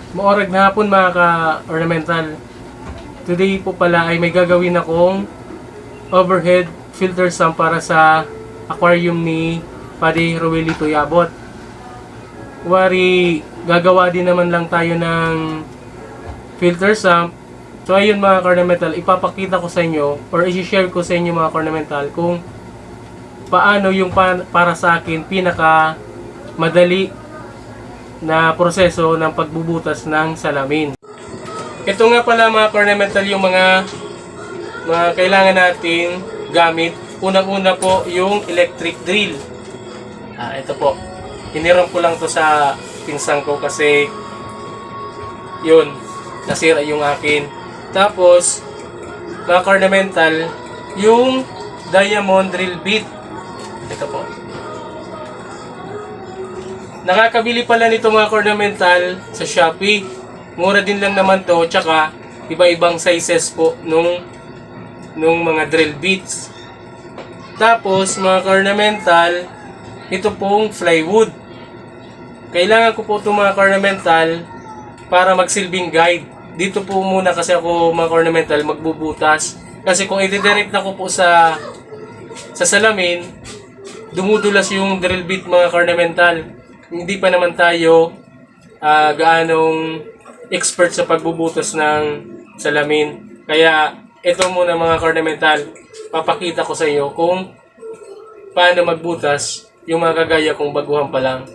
Maorag na hapon mga ka-ornamental. Today po pala ay may gagawin akong overhead filter sump para sa aquarium ni Padre Roelito Yabot. Wari, gagawa din naman lang tayo ng filter sump. So ayun mga ka-ornamental, ipapakita ko sa inyo or i-share ko sa inyo mga ka-ornamental kung paano yung para sa akin pinaka madali na proseso ng pagbubutas ng salamin. Ito nga pala mga ornamental yung mga kailangan natin gamit. Unang-una po yung electric drill. Ito po. Hiniram ko lang to sa pinsang ko kasi yun, nasira yung akin. Tapos, mga ornamental, yung diamond drill bit. Ito po. Nakakabili pala nito mga ornamental sa Shopee. Mura din lang naman to, tsaka iba-ibang sizes po nung mga drill bits. Tapos mga ornamental, ito pong plywood. Kailangan ko po itong mga ornamental para magsilbing guide. Dito po muna kasi ako mga ornamental magbubutas. Kasi kung i-direct na ko po sa salamin, dumudulas yung drill bit mga ornamental. Hindi pa naman tayo gaanong expert sa pagbubutas ng salamin. Kaya ito muna mga ornamental, papakita ko sa iyo kung paano magbutas yung mga kagaya kong baguhan pa lang.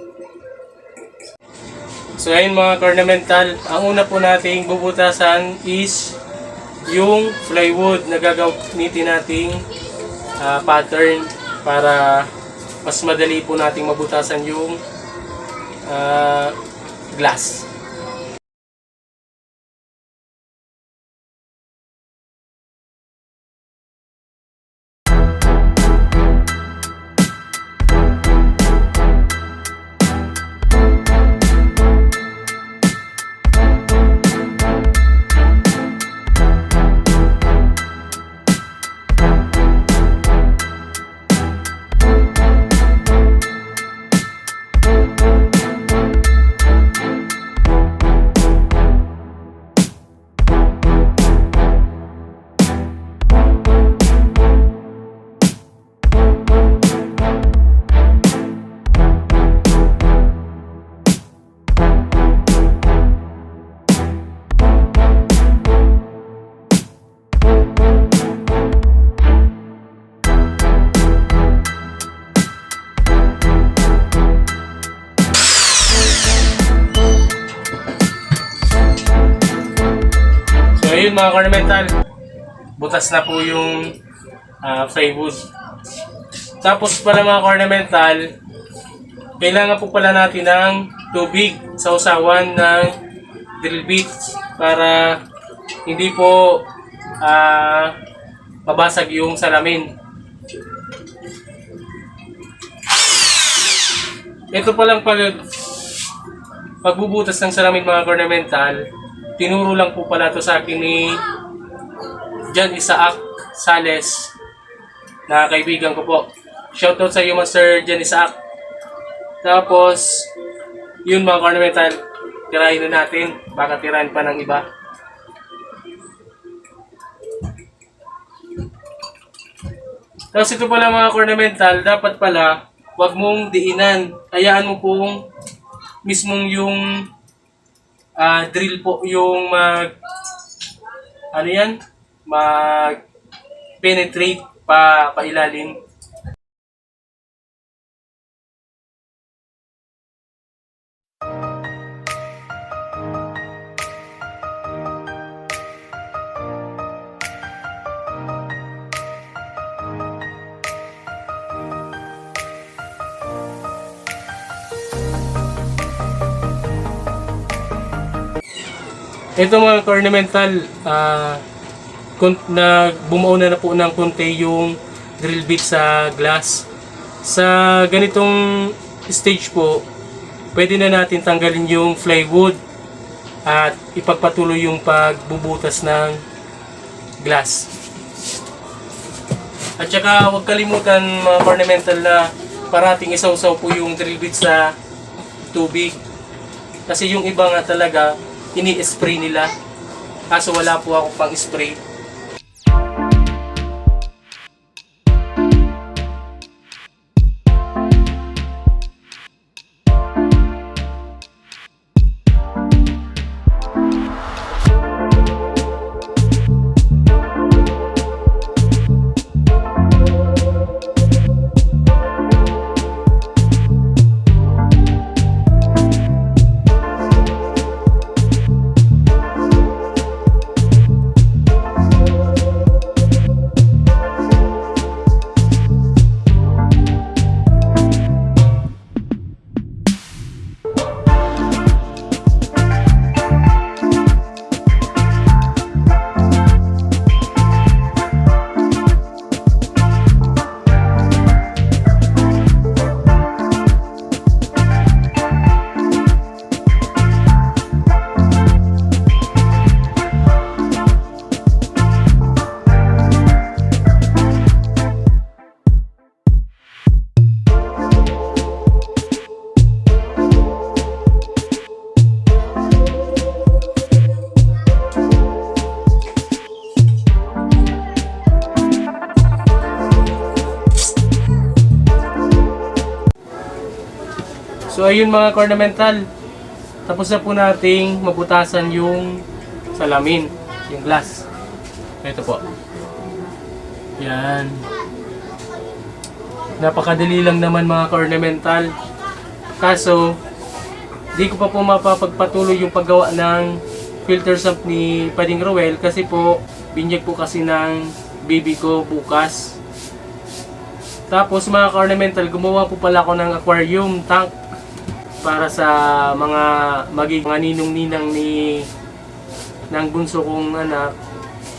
So ayun mga ornamental, ang una po nating bubutasan is yung plywood na gagamitin nating pattern para mas madali po nating mabutasan yung glass. Ayun mga ornamental, butas na po yung plywood. Tapos pala mga ornamental, kailangan po pala natin ng tubig sa usawan ng drill bits para hindi po mabasag yung salamin. Ito palang pagbubutas ng salamin mga ornamental, tinuro lang po pala ito sa akin ni John Isaac Sales na kaibigan ko po. Shoutout sa iyo Master John Isaac. Tapos, yun mga ornamental, tirahin na natin. Baka tirahin pa ng iba. Tapos ito pala mga ornamental, dapat pala, wag mong diinan. Hayaan mo pong mismong yung drill po yung mag penetrate pa ilalim. Ito mga ornamental, bumuo na po ng konti yung drill bit sa glass. Sa ganitong stage po, pwede na natin tanggalin yung plywood at ipagpatuloy yung pagbubutas ng glass. At saka huwag kalimutan mga ornamental na parating isawsaw po yung drill bit sa tubig. Kasi yung iba nga talaga, ini-spray nila. Kaso wala po ako pang spray. So ayun mga ornamental, tapos na po nating mabutasan yung salamin, yung glass. Ito po. Yan. Napakadali lang naman mga ornamental. Kaso, di ko pa po mapapagpatuloy yung paggawa ng filter sump ni Pading Roel kasi po, binyag po kasi ng baby ko bukas. Tapos mga ornamental, gumawa po pala ako ng aquarium tank para sa mga magiging mga ninong-ninang ng bunso kong anak.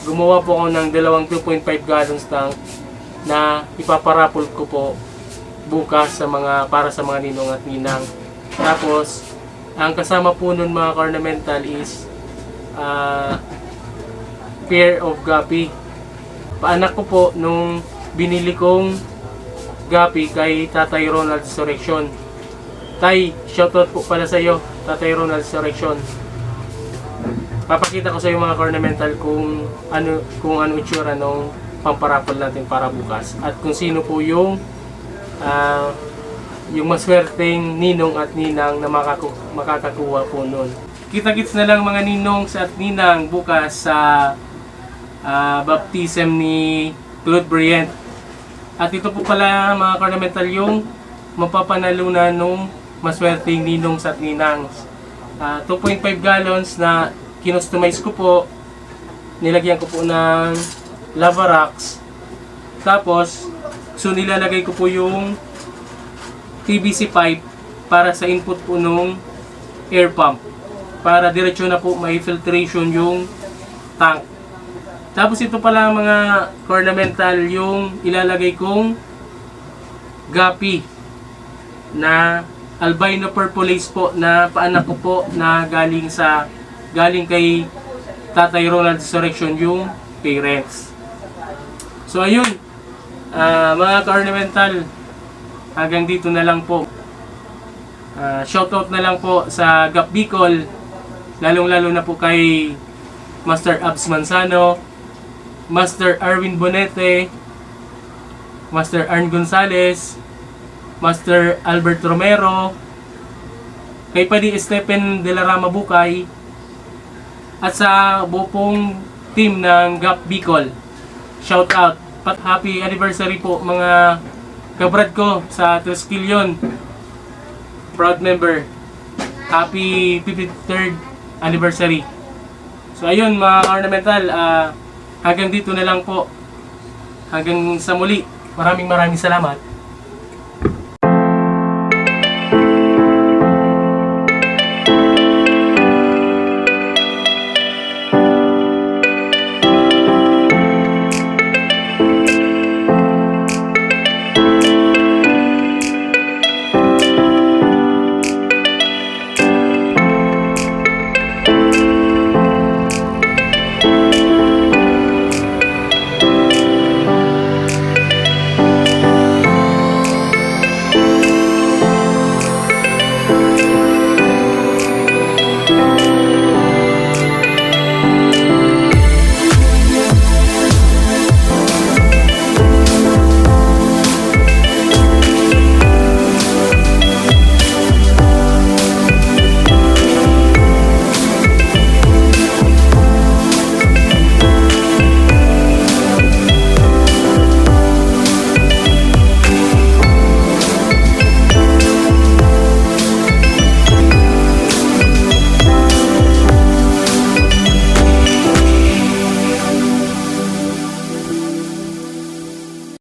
Gumawa po ako ng dalawang 2.5 gallons tank na ipaparapol ko po bukas sa para sa mga ninong at ninang. Tapos ang kasama po nun mga ornamental is pair of guppy. Paanak ko po nung binili kong guppy kay Tatay Ronald Resurrection. Tay, shoutout po pala sa iyo, Tatay Ronald Resurrection. Papakita ko sa iyo mga ornamental kung ano itsura ng pamparapol natin para bukas at kung sino po yung maswerteng ninong at ninang na makakakuha po nun. Kita-kits na lang mga ninong at ninang bukas sa baptism ni Claude Briant. At ito po pala mga ornamental yung mapapanalunan nung maswerteng ninong at ninang. 2.5 gallons na kinustomize ko po. Nilagyan ko po ng lava rocks. Tapos, nilalagay ko po yung PVC pipe para sa input po nung air pump. Para diretso na po may filtration yung tank. Tapos ito pala mga ornamental yung ilalagay kong guppy na albino purpulace po na paanak ko po na galing kay Tatay Ronald Resurrection yung parents. So ayun, mga ka-ornamental, hanggang dito na lang po. Shoutout na lang po sa Gap Bicol, lalong-lalo na po kay Master Abs Manzano, Master Arwin Bonete, Master Arn Gonzales, Master Albert Romero, kay Padi Stephen de la Rama Bukay, at sa buong team ng Gap Bicol. Shout out. Happy anniversary po mga kabrad ko sa Triskelion. Proud member. Happy 53rd anniversary. So ayun mga ornamental, hanggang dito na lang po. Hanggang sa muli. Maraming salamat.